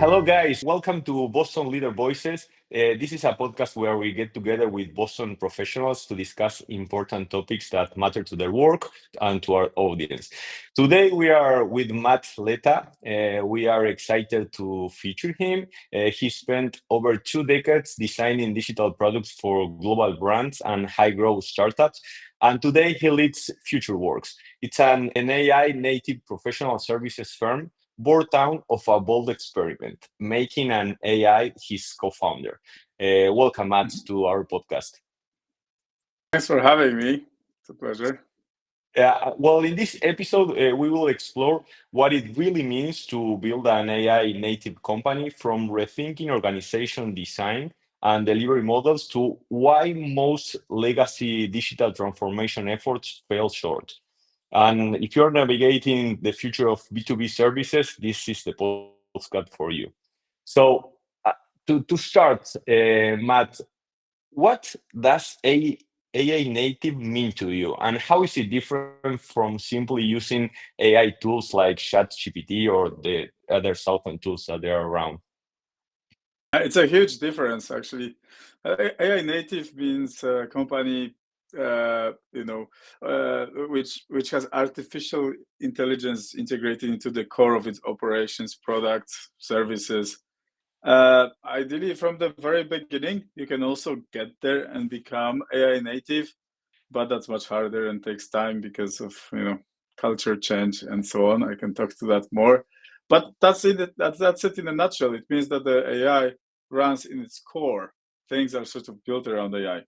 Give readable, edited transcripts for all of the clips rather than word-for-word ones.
Hello, guys. Welcome to Boston Leader Voices. This is a podcast where we get together with Boston professionals to discuss important topics that matter to their work and to our audience. Today, we are with Matt Leta. We are excited to feature him. He spent over 2 decades designing digital products for global brands and high growth startups. And today, he leads FutureWorks. It's an AI native professional services firm born out of a bold experiment, making an AI his co-founder. Welcome, Matt, to our podcast. Thanks for having me. It's a pleasure. Well, in this episode, we will explore what it really means to build an AI native company, from rethinking organization design and delivery models to why most legacy digital transformation efforts fail short. And if you're navigating the future of B2B services, this is the postcard for you. So, to start, Matt, what does AI native mean to you, and how is it different from simply using AI tools like ChatGPT or the other software tools that are around? It's a huge difference, actually. AI native means a company, which has artificial intelligence integrated into the core of its operations, products, services. Ideally, from the very beginning, you can also get there and become AI native, but that's much harder and takes time because of culture change and so on. I can talk to that more, but that's it. That's it in a nutshell. It means that the AI runs in its core. Things are sort of built around AI,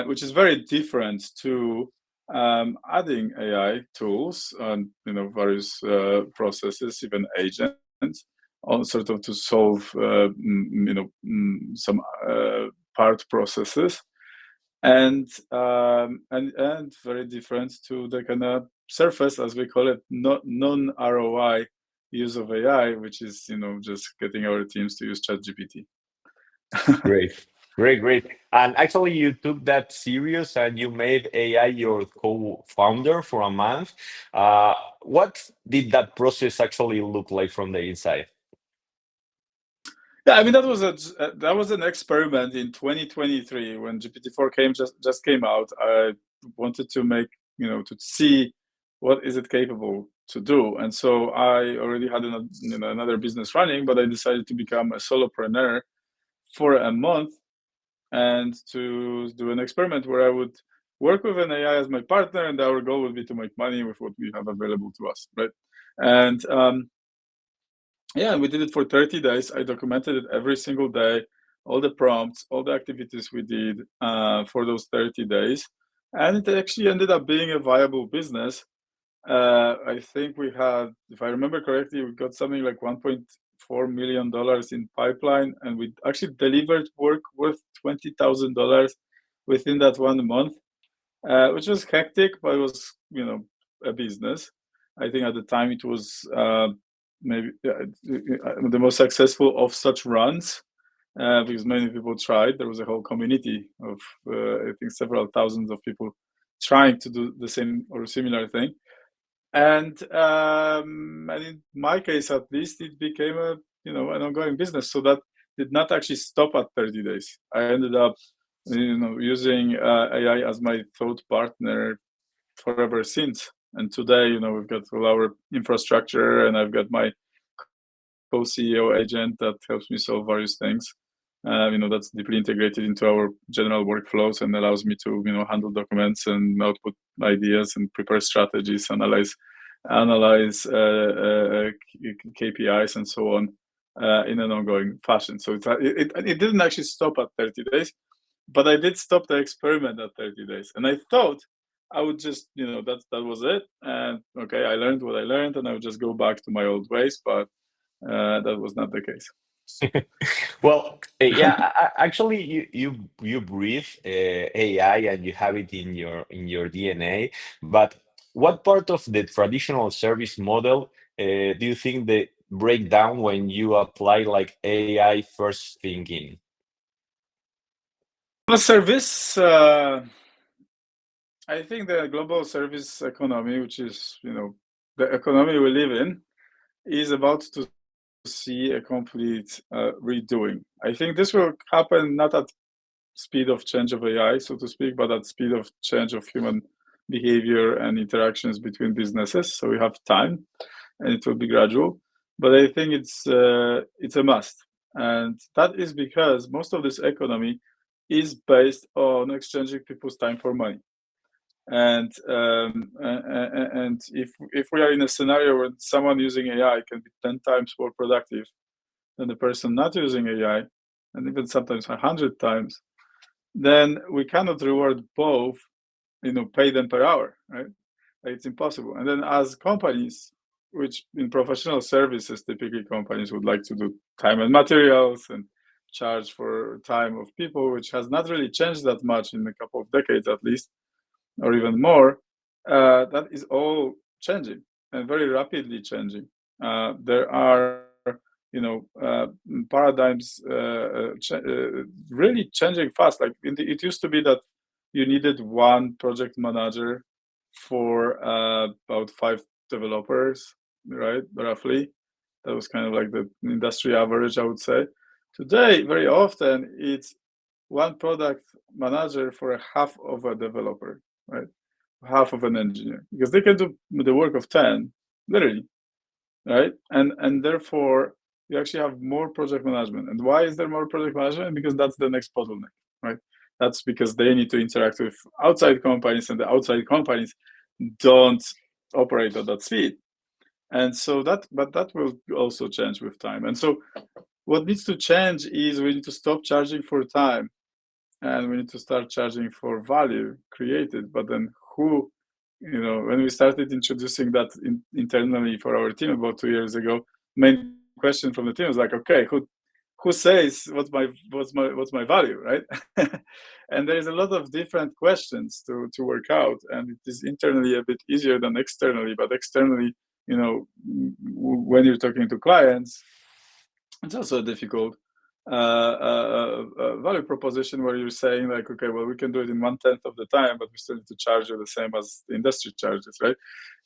which is very different to adding AI tools and various processes, even agents, all sort of to solve some part processes, and very different to the kind of surface, as we call it, not non ROI use of AI, which is just getting our teams to use ChatGPT. Great, great. And actually, you took that serious and you made AI your co-founder for a month. What did that process actually look like from the inside? Yeah, I mean that was an experiment in 2023 when GPT-4 just came out. I wanted to make to see what is it capable to do, and so I already had another business running, but I decided to become a solopreneur for a month and to do an experiment where I would work with an AI as my partner, and our goal would be to make money with what we have available to us, right? And yeah, we did it for 30 days. I documented it every single day, all the prompts, all the activities we did for those 30 days. And it actually ended up being a viable business. I think we had, if I remember correctly, we got something like $1.4 million in pipeline, and we actually delivered work worth $20,000 within that 1 month, which was hectic, but it was, a business. I think at the time it was maybe the most successful of such runs, because many people tried. There was a whole community of, I think, several thousands of people trying to do the same or similar thing. And in my case, at least, it became an ongoing business. So that did not actually stop at 30 days. I ended up using AI as my thought partner forever since. And today, we've got all our infrastructure, and I've got my co-CEO agent that helps me solve various things. That's deeply integrated into our general workflows and allows me to, handle documents and output ideas and prepare strategies, analyze KPIs and so on in an ongoing fashion. So it didn't actually stop at 30 days, but I did stop the experiment at 30 days. And I thought I would just, that was it. And okay, I learned what I learned, and I would just go back to my old ways. But that was not the case. Well, yeah, actually, you breathe AI and you have it in your DNA. But what part of the traditional service model do you think they break down when you apply like AI first thinking? The service, I think the global service economy, which is, the economy we live in, is about to see a complete redoing. I think this will happen not at speed of change of AI, so to speak, but at speed of change of human behavior and interactions between businesses. So we have time, and it will be gradual. But I think it's a must, and that is because most of this economy is based on exchanging people's time for money. And if we are in a scenario where someone using AI can be 10 times more productive than the person not using AI, and even sometimes 100 times, then we cannot reward both, pay them per hour, right? Like, it's impossible. And then as companies, which in professional services, typically companies would like to do time and materials and charge for time of people, which has not really changed that much in a couple of decades at least, or even more. That is all changing and very rapidly changing. There are, paradigms really changing fast. Like it used to be that you needed one project manager for about 5 developers, right? Roughly, that was kind of like the industry average, I would say. Today, very often, it's one product manager for a half of a developer, right? Half of an engineer, because they can do the work of 10, literally, right? And therefore, you actually have more project management. And why is there more project management? Because that's the next bottleneck, right? That's because they need to interact with outside companies, and the outside companies don't operate at that speed. And so that will also change with time. And so what needs to change is we need to stop charging for time, and we need to start charging for value created. But then who, when we started introducing that internally for our team about 2 years ago, main question from the team was like, okay, who says what's my value, right? And there is a lot of different questions to work out, and it is internally a bit easier than externally. But externally, when you're talking to clients, it's also a difficult value proposition where you're saying like, okay, well, we can do it in 1/10 of the time, but we still need to charge you the same as the industry charges, right?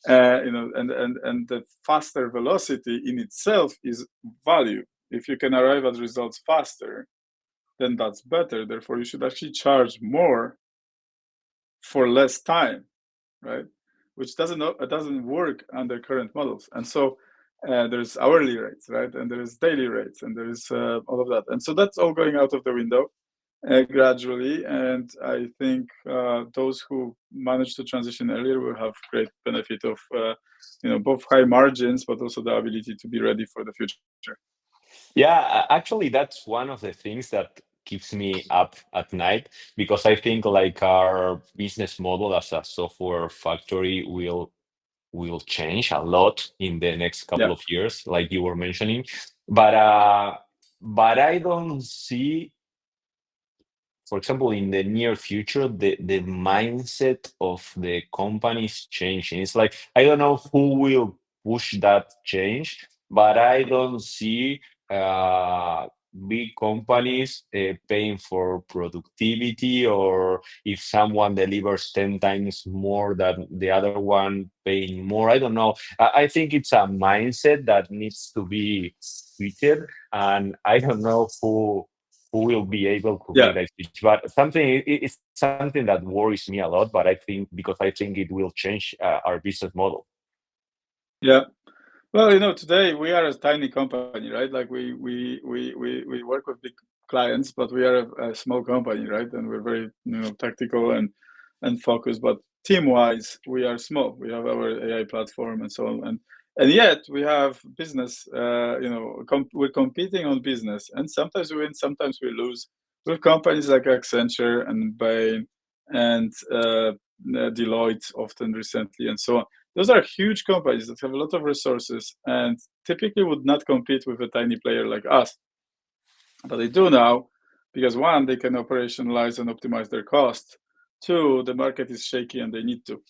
And the faster velocity in itself is value. If you can arrive at results faster, then that's better. Therefore, you should actually charge more for less time, right? Which doesn't work under current models. And so there's hourly rates, right? And there's daily rates, and there's all of that. And so that's all going out of the window gradually. And I think those who manage to transition earlier will have great benefit of both high margins, but also the ability to be ready for the future. Yeah, actually, that's one of the things that keeps me up at night because I think like our business model as a software factory will change a lot in the next couple Yeah, of years, like you were mentioning. But I don't see, for example, in the near future, the mindset of the company is changing. It's like I don't know who will push that change, but I don't see uh, big companies paying for productivity, or if someone delivers 10 times more than the other one paying more. I don't know. I think it's a mindset that needs to be switched, and I don't know who will be able to yeah, make that switch. But it's something that worries me a lot. But I think it will change our business model. yeah. Well, today we are a tiny company, right? Like we work with big clients, but we are a small company, right? And we're very, tactical and focused. But team-wise, we are small. We have our AI platform and so on, and yet we have business. We're competing on business, and sometimes we win, sometimes we lose with companies like Accenture and Bain and Deloitte, often recently, and so on. Those are huge companies that have a lot of resources and typically would not compete with a tiny player like us. But they do now because one, they can operationalize and optimize their costs. Two, the market is shaky and they need to.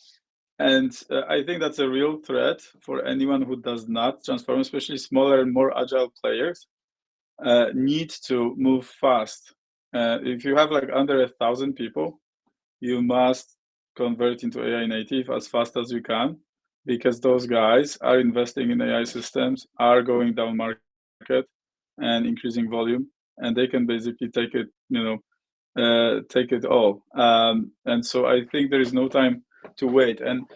And I think that's a real threat for anyone who does not transform, especially smaller and more agile players need to move fast. If you have like under 1,000 people, you must convert into AI native as fast as you can, because those guys are investing in AI systems, are going down market and increasing volume, and they can basically take it, take it all. And so I think there is no time to wait. And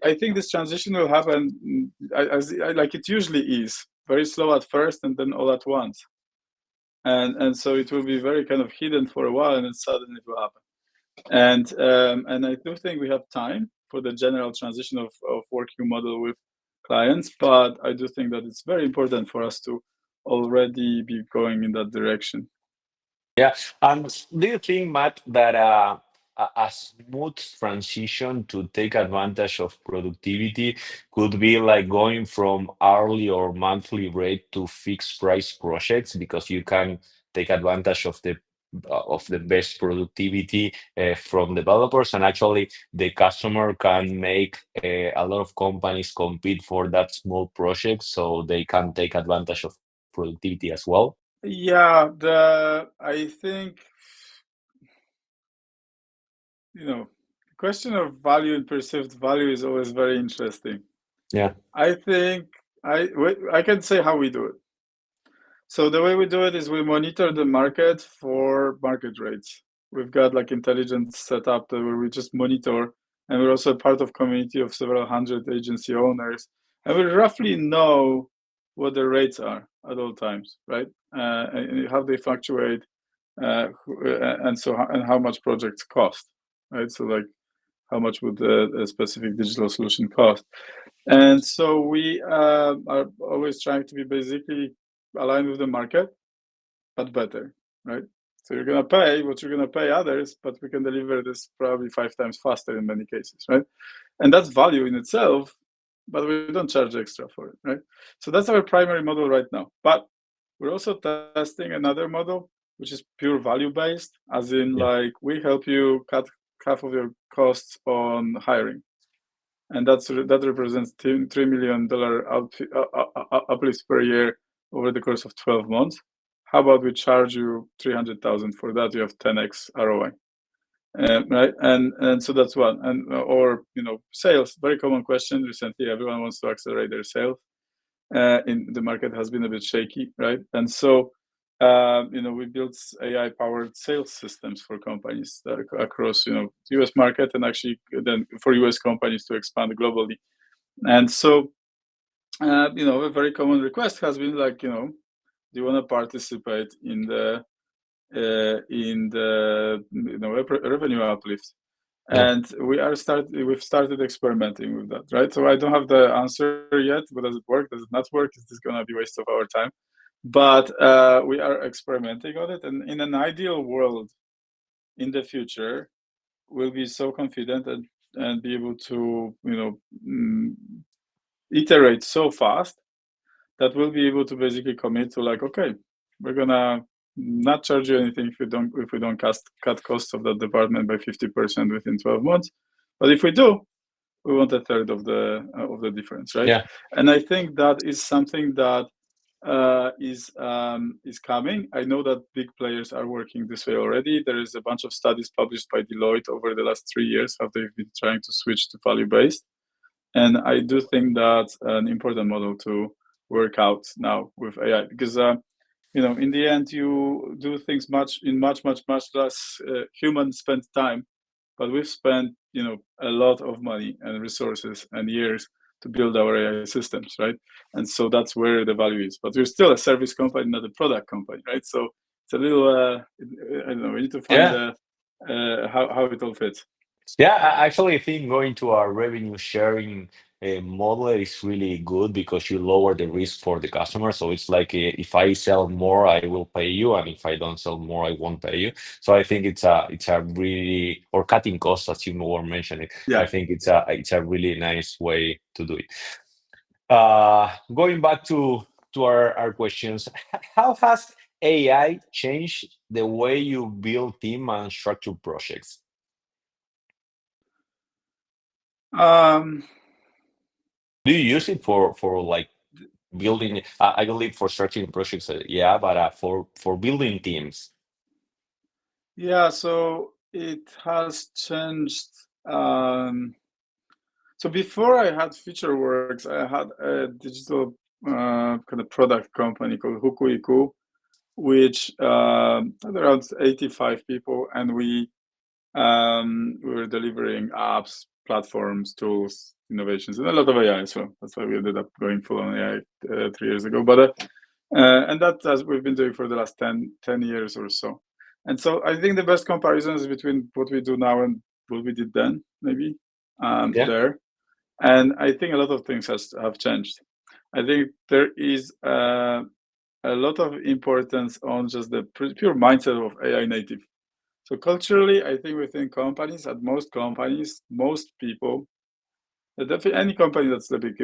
I think this transition will happen like it usually is, very slow at first and then all at once. And so it will be very kind of hidden for a while, and then suddenly it will happen. And I do think we have time for the general transition of working model with clients, but I do think that it's very important for us to already be going in that direction. Yeah. Do you think, Matt, that a smooth transition to take advantage of productivity could be like going from hourly or monthly rate to fixed price projects because you can take advantage of the best productivity from developers, and actually the customer can make a lot of companies compete for that small project, so they can take advantage of productivity as well. Yeah, the I think the question of value and perceived value is always very interesting. Yeah. I think I can say how we do it. So the way we do it is we monitor the market for market rates. We've got like intelligence set up where we just monitor, and we're also part of community of several hundred agency owners, and we roughly know what the rates are at all times, right? And how they fluctuate, and how much projects cost, right? So like how much would a specific digital solution cost? And so we are always trying to be basically aligned with the market, but better, right? So you're gonna pay what you're gonna pay others, but we can deliver this probably 5 times faster in many cases, right? And that's value in itself, but we don't charge extra for it, right? So that's our primary model right now. But we're also testing another model, which is pure value based, as in Yeah. like we help you cut half of your costs on hiring, and that represents $3 million uplift per year over the course of 12 months. How about we charge you 300,000 for that? You have 10x ROI, right? And so that's one. And or sales, very common question recently. Everyone wants to accelerate their sales. In the market has been a bit shaky, right? And so we built AI-powered sales systems for companies that across the U.S. market, and actually then for U.S. companies to expand globally. And so a very common request has been like, do you want to participate in the revenue uplift? Yeah. And we've started experimenting with that, right? So I don't have the answer yet. But does it work? Does it not work? Is this going to be a waste of our time? But we are experimenting on it, and in an ideal world, in the future, we'll be so confident and be able to iterate so fast that we'll be able to basically commit to like, okay, we're gonna not charge you anything if we don't cut costs of that department by 50% within 12 months. But if we do, we want a third of the difference, right? Yeah. And I think that is something that is coming. I know that big players are working this way already. There is a bunch of studies published by Deloitte over the last 3 years how they've been trying to switch to value based, and I do think that's an important model to work out now with AI, because in the end you do things much less human spent time, but we've spent a lot of money and resources and years to build our AI systems, right? And so that's where the value is. But we're still a service company, not a product company, right? So it's a little I don't know. We need to find Yeah. how it all fits. Yeah, I actually think going to a revenue sharing model is really good because you lower the risk for the customer. So it's like if I sell more, I will pay you, and if I don't sell more, I won't pay you. So I think it's a really, or cutting costs as you were mentioning. I Yeah. think it's a really nice way to do it. Going back to our questions, how has AI changed the way you build team and structure projects? Um, Do you use it for like building? I believe for structuring projects, yeah, but for building teams. Yeah, so it has changed. So before I had FeatureWorks, I had a digital kind of product company called Hukuiku, which had around 85 people, and we were delivering apps, platforms, tools, innovations, and a lot of AI as well. That's why we ended up going full on AI 3 years ago. And that as we've been doing for the last 10 years or so. And so I think the best comparison is between what we do now and what we did then, maybe Yeah. there. And I think a lot of things have changed. I think there is a lot of importance on just the pure mindset of AI native. So culturally, I think within companies, at most companies, most people, definitely any company that's a bit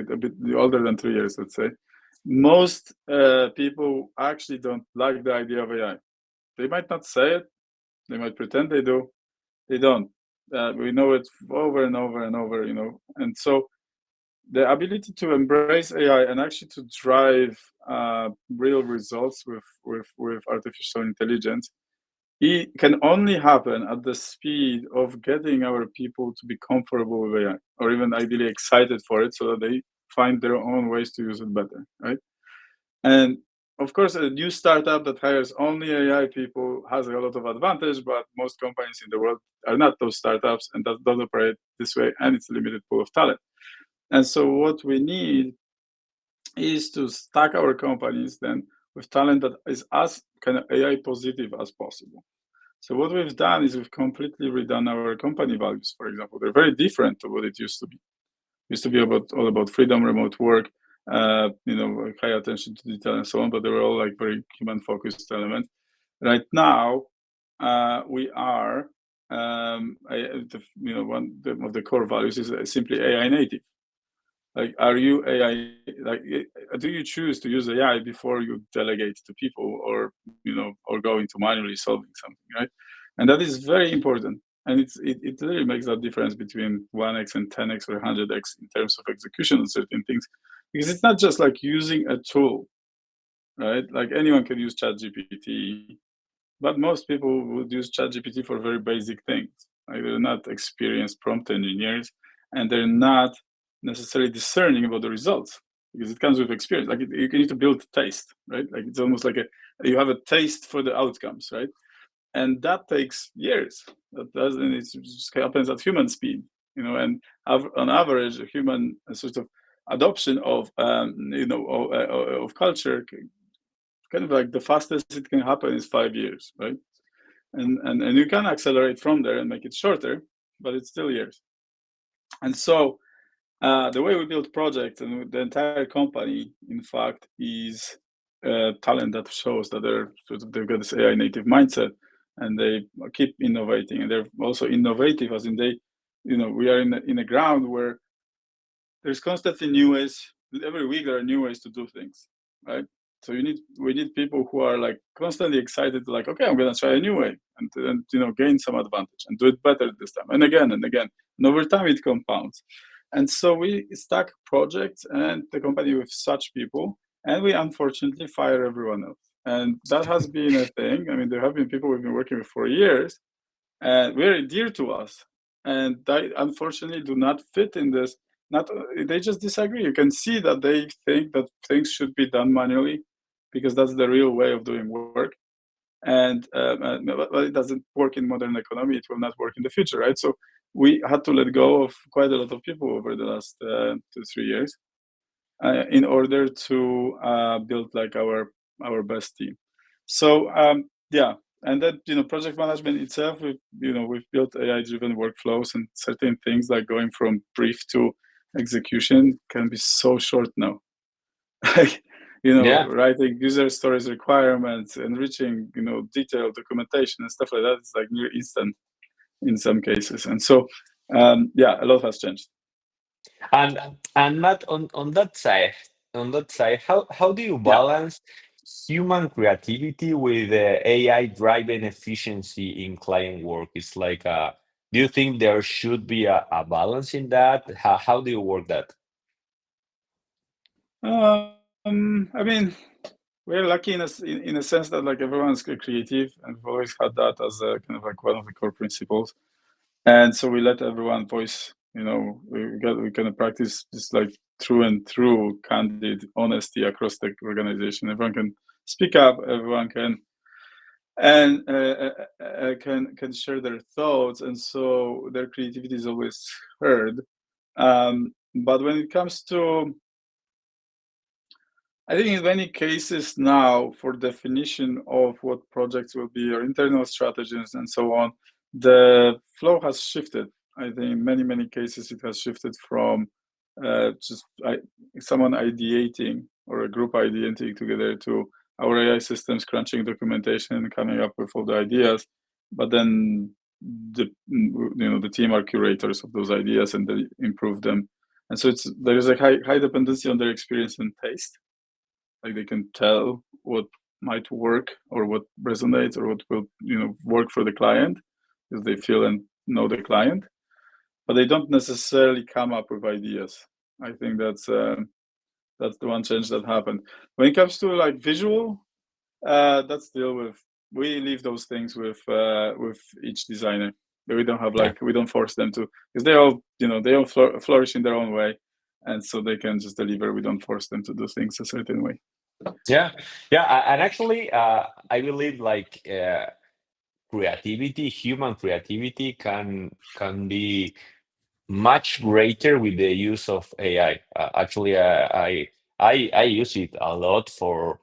older than 3 years, let's say, most people actually don't like the idea of AI. They might not say it, they might pretend they do, they don't. We know it over and over and over, and so the ability to embrace AI and actually to drive real results with artificial intelligence, it can only happen at the speed of getting our people to be comfortable with AI, or even ideally excited for it, so that they find their own ways to use it better, right? And of course, a new startup that hires only AI people has a lot of advantage, but most companies in the world are not those startups, and that don't operate this way, and it's a limited pool of talent. And so what we need is to stack our companies then with talent that is as kind of AI positive as possible. So what we've done is we've completely redone our company values, for example. They're very different to what it used to be. It used to be all about freedom, remote work, high attention to detail and so on, but they were all like very human focused elements. Right now, we are one of the core values is simply AI native. Like, are you AI? Like, do you choose to use AI before you delegate to people, or go into manually solving something, right? And that is very important. And it really makes that difference between 1x and 10x or 100x in terms of execution on certain things, because it's not just like using a tool, right? Like anyone can use ChatGPT, but most people would use ChatGPT for very basic things. Like, they're not experienced prompt engineers, and they're not necessarily discerning about the results, because it comes with experience. Like, you need to build taste, right? Like, it's almost like you have a taste for the outcomes, right? And that takes years. That doesn't. It just happens at human speed, And on average, a human sort of adoption of culture, kind of like the fastest it can happen is 5 years, right? And you can accelerate from there and make it shorter, but it's still years. And so the way we build projects and the entire company, in fact, is talent that shows that they've got this AI native mindset, and they keep innovating, and they're also innovative, as in we are in a ground where there's constantly new ways. Every week there are new ways to do things, right? So we need people who are like constantly excited, like, okay, I'm gonna try a new way, and gain some advantage and do it better this time, and again and again, and over time it compounds. And so we stack projects and the company with such people, and we unfortunately fire everyone else. And that has been a thing. I mean, there have been people we've been working with for years, and very dear to us, and they unfortunately do not fit in this. Not They just disagree. You can see that they think that things should be done manually, because that's the real way of doing work. And but it doesn't work in modern economy. It will not work in the future, right? So we had to let go of quite a lot of people over the last 2 3 years, in order to build like our best team. So yeah, and then project management itself, we've built AI driven workflows, and certain things like going from brief to execution can be so short now. Like, Yeah. writing user stories requirements, enriching detailed documentation and stuff like that is like near instant in some cases. And so yeah, a lot has changed. And Matt, on that side, how do you Yeah. balance human creativity with AI driven efficiency in client work? It's like, do you think there should be a balance in that? How do you work that? I mean, we're lucky in a sense that like everyone's creative, and we've always had that as a kind of like one of the core principles. And so we let everyone voice. We kind of practice this like true and true, candid honesty across the organization. Everyone can speak up. Everyone can and can share their thoughts, and so their creativity is always heard. But when it comes to, I think in many cases now, for definition of what projects will be or internal strategies and so on, the flow has shifted. I think in many cases it has shifted from just someone ideating or a group ideating together to our AI systems crunching documentation and coming up with all the ideas. But then the team are curators of those ideas and they improve them. And so there is a high dependency on their experience and taste. Like they can tell what might work or what resonates or what will work for the client because they feel and know the client, but they don't necessarily come up with ideas. I think that's the one change that happened. When it comes to like visual, that's still with, we leave those things with each designer. We don't have Yeah. we don't force them to, because they all flourish in their own way, and so they can just deliver. We don't force them to do things a certain way. Yeah, yeah, and actually, I believe like creativity, human creativity, can be much greater with the use of AI. Actually, I use it a lot for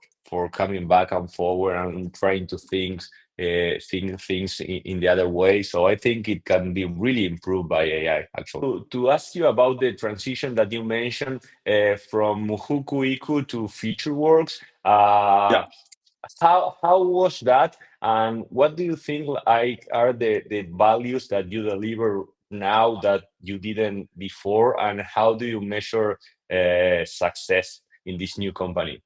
coming back and forward and trying to think things in the other way. So I think it can be really improved by AI. Actually, to ask you about the transition that you mentioned from Huku to FutureWorks. Yeah. How was that, and what do you think like are the values that you deliver now that you didn't before, and how do you measure success in this new company?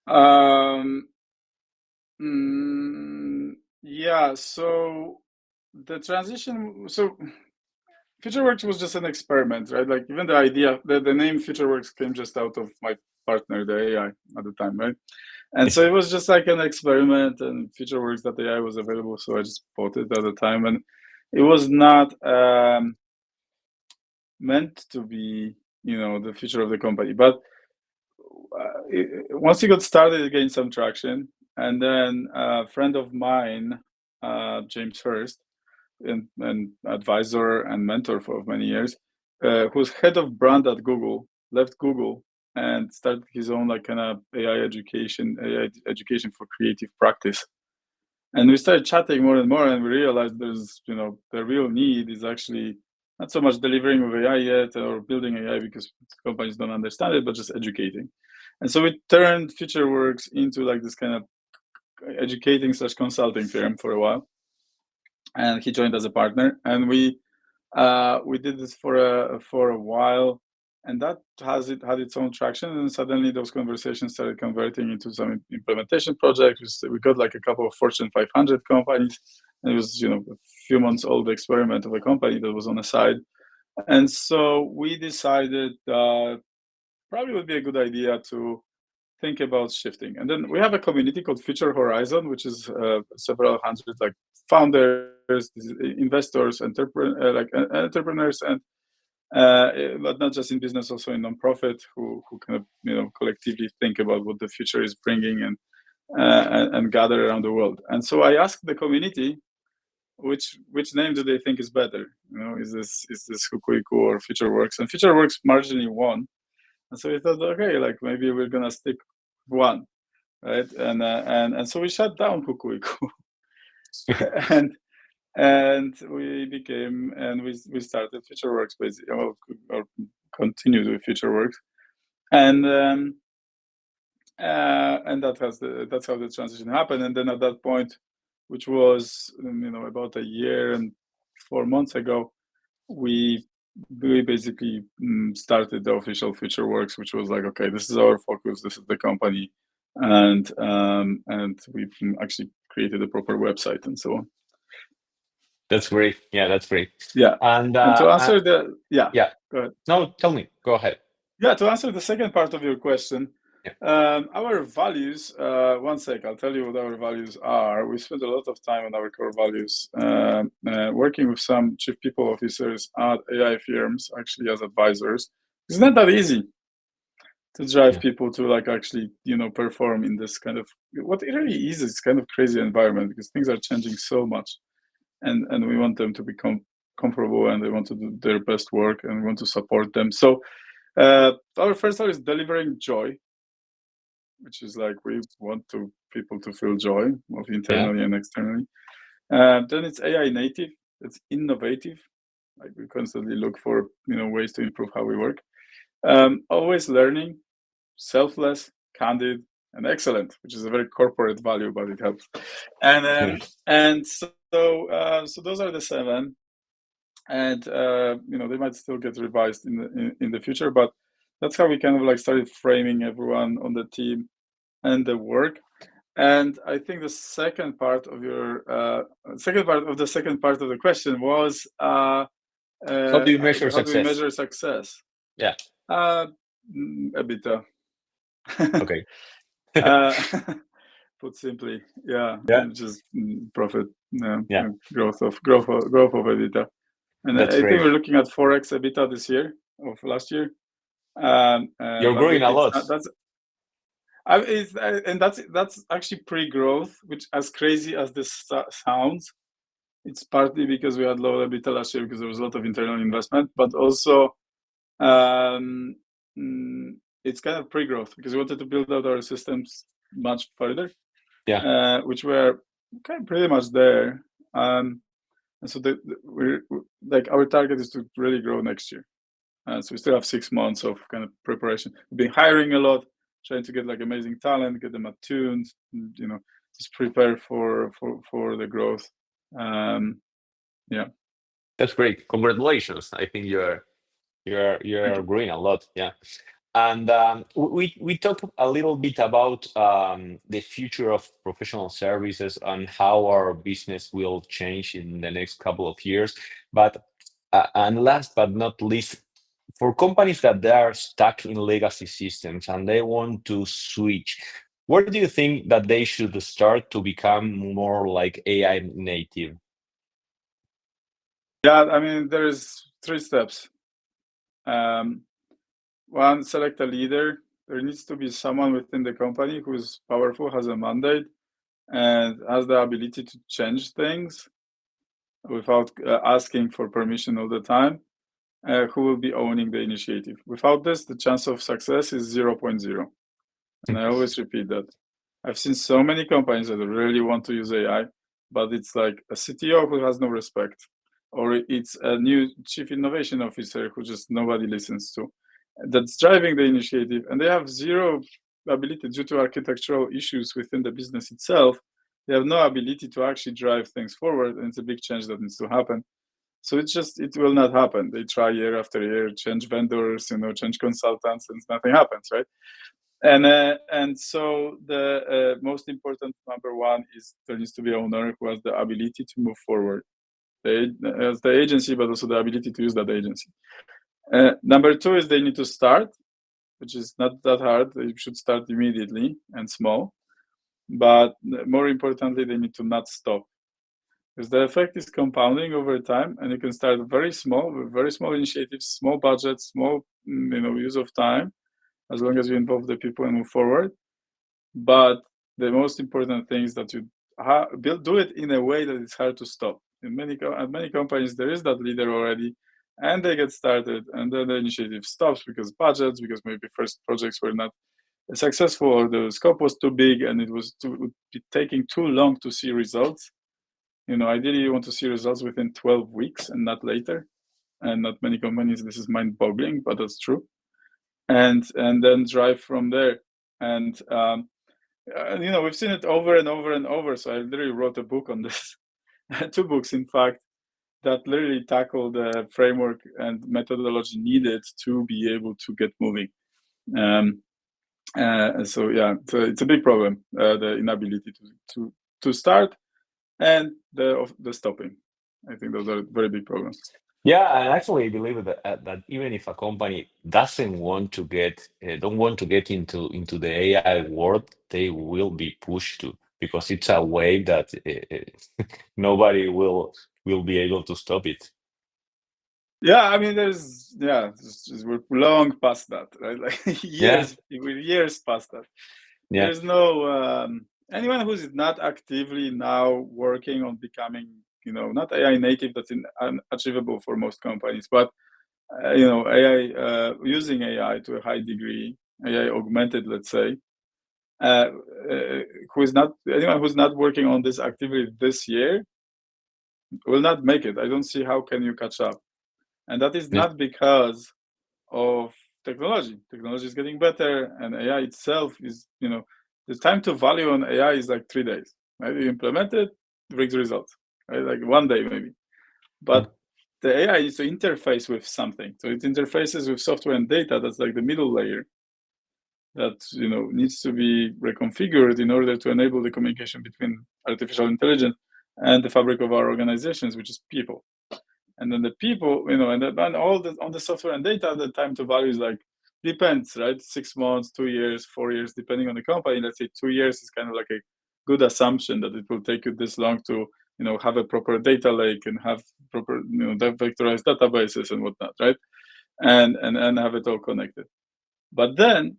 Um, yeah, so the transition, so FutureWorks was just an experiment, right? Like even the idea, the name FutureWorks came just out of my partner, the AI at the time, right? And so it was just like an experiment, and FutureWorks that AI was available, so I just bought it at the time, and it was not meant to be, the future of the company, but once you got started, it gained some traction. And then a friend of mine, James Hurst, and advisor and mentor for many years, who's head of brand at Google, left Google and started his own like kind of AI education for creative practice. And we started chatting more and more, and we realized there's, the real need is actually not so much delivering with AI yet or building AI because companies don't understand it, but just educating. And so we turned FutureWorks into like this kind of educating slash consulting firm for a while. And he joined as a partner, and we did this for a while, and that had its own traction. And suddenly those conversations started converting into some implementation projects. We got like a couple of Fortune 500 companies, and it was a few months old experiment of a company that was on the side. And so we decided probably would be a good idea to think about shifting. And then we have a community called Future Horizon, which is several hundred like founders, investors, entrepreneurs, and but not just in business, also in nonprofit, who kind of collectively think about what the future is bringing and gather around the world. And so I asked the community, which name do they think is better? Is this Hukuiku or FutureWorks? And FutureWorks marginally won. And so we thought, okay, like maybe we're gonna stick one, right? And so we shut down Hukuiku, and we started FutureWorks basically, or continued with FutureWorks, and that's how the transition happened. And then at that point, which was about a year and 4 months ago, we basically started the official FutureWorks, which was like, okay, this is our focus, this is the company, and we actually created a proper website and so on. That's great. Yeah, that's great. Yeah, and to answer Yeah, go ahead. no, tell me. Go ahead. Yeah, to answer the second part of your question, Our values, one sec, I'll tell you what our values are. We spend a lot of time on our core values, working with some chief people officers at AI firms, actually as advisors. It's not that easy to drive Yeah. people to like actually, perform in this kind of, what it really is, it's kind of crazy environment because things are changing so much. And we want them to become comfortable and they want to do their best work and we want to support them. So our first one is delivering joy, which is like we want to people to feel joy, both Yeah. internally and externally. Then it's AI native. It's innovative. Like we constantly look for ways to improve how we work. Always learning, selfless, candid, and excellent, which is a very corporate value, but it helps. And Yeah. so those are the 7, and they might still get revised in the future, but that's how we kind of like started framing everyone on the team and the work. And I think the second part of the question was How do you measure how do we success? measure success? Yeah. Uh, EBITDA. Okay. uh, Put simply, yeah, Yeah. just profit, Yeah. growth of EBITDA. And That's I think great. we're looking at 4x EBITDA this year of last year. You're But growing a it's lot. not, and that's actually pre-growth, which, as crazy as this sounds, it's partly because we had low EBITDA last year because there was a lot of internal investment, but also um, it's kind of pre-growth because we wanted to build out our systems much further, Yeah. which were kind of pretty much there. And so we're like our target is to really grow next year. So we still have 6 months of kind of preparation. We've been hiring a lot, trying to get like amazing talent, get them attuned, just prepare for the growth. Yeah. That's great. Congratulations. I think Thank you're you. growing a lot. Yeah. And we talked a little bit about the future of professional services and how our business will change in the next couple of years. But and last but not least, for companies that they are stuck in legacy systems and they want to switch, where do you think that they should start to become more like AI native? Yeah, I mean, there's 3 steps. Um, One, select a leader. There needs to be someone within the company who's powerful, has a mandate, and has the ability to change things without asking for permission all the time, who will be owning the initiative. Without this, the chance of success is zero point 0.0. And I always repeat that. I've seen so many companies that really want to use AI, but it's like a CTO who has no respect, or it's a new chief innovation officer who just nobody listens to, that's driving the initiative, and they have zero ability due to architectural issues within the business itself. They have no ability to actually drive things forward, and it's a big change that needs to happen. So it will not happen. They try year after year, change vendors, change consultants, and nothing happens, right? And so the most important number one is there needs to be an owner who has the ability to move forward, as the agency, but also the ability to use that agency. Number two is they need to start, which is not that hard. They should start immediately and small. But more importantly, they need to not stop, because the effect is compounding over time, and you can start very small with very small initiatives, small budgets, small use of time, as long as you involve the people and move forward. But the most important thing is that you do it in a way that it's hard to stop. In many companies, there is that leader already, and they get started, and then the initiative stops because budgets, because maybe first projects were not successful, or the scope was too big, and it would be taking too long to see results. Ideally, you want to see results within 12 weeks and not later. And not many companies, this is mind-boggling, but that's true. And then drive from there. And we've seen it over and over and over. So I literally wrote a book on this, 2 books, in fact, that literally tackle the framework and methodology needed to be able to get moving. So yeah, it's a big problem, the inability to start and the stopping. I think those are very big problems. Yeah, and actually, I believe that even if a company doesn't want to don't want to get into the AI world, they will be pushed to because it's a wave that nobody will be able to stop it. Yeah, I mean, we're long past that, right? Like Yeah, we're years past that. yeah, There's no anyone who's not actively now working on becoming, not AI native. That's unachievable for most companies, but AI using AI to a high degree, AI augmented, let's say, uh, uh, who is not anyone who's not working on this actively this year will not make it. I don't see how can you catch up, and that is yeah. not because of technology. Technology is getting better, and AI itself is, the time to value on AI is like 3 days. Right? You implement it, brings results. Right? Like one day maybe. Mm. But the AI needs to interface with something. So it interfaces with software and data. That's like the middle layer that needs to be reconfigured in order to enable the communication between artificial intelligence and the fabric of our organizations, which is people. And then the people, and all the on the software and data, the time to value is like depends, right? 6 months, 2 years, 4 years, depending on the company. Let's say 2 years is kind of like a good assumption that it will take you this long to have a proper data lake and have proper vectorized databases and whatnot, right? And have it all connected. But then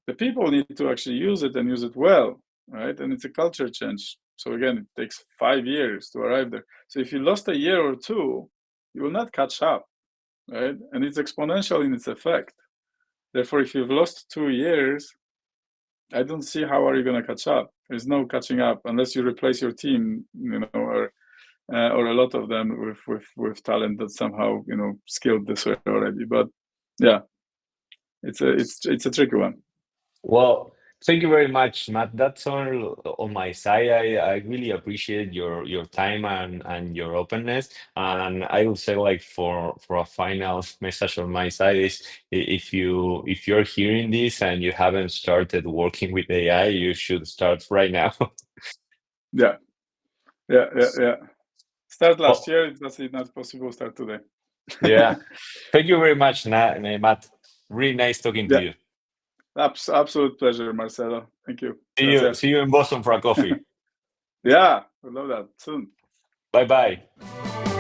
the people need to actually use it and use it well, right? And it's a culture change. So again, it takes 5 years to arrive there. So if you lost a year or two, you will not catch up, right? And it's exponential in its effect. Therefore, if you've lost 2 years, I don't see how are you going to catch up. There's no catching up unless you replace your team, or a lot of them with talent that somehow skilled this way already. But yeah, it's a tricky one. Well, thank you very much, Matt. That's all on my side. I really appreciate your time and your openness. And I would say, like for a final message on my side is if you're hearing this and you haven't started working with AI, you should start right now. Yeah, yeah. Start last Oh, year. That's not possible. Start today. yeah. Thank you very much, Matt. Really nice talking to Yeah, you. absolute pleasure, Marcelo. Thank you. See you Gracias. see you in Boston for a coffee. Yeah, I love that. Soon. Bye bye.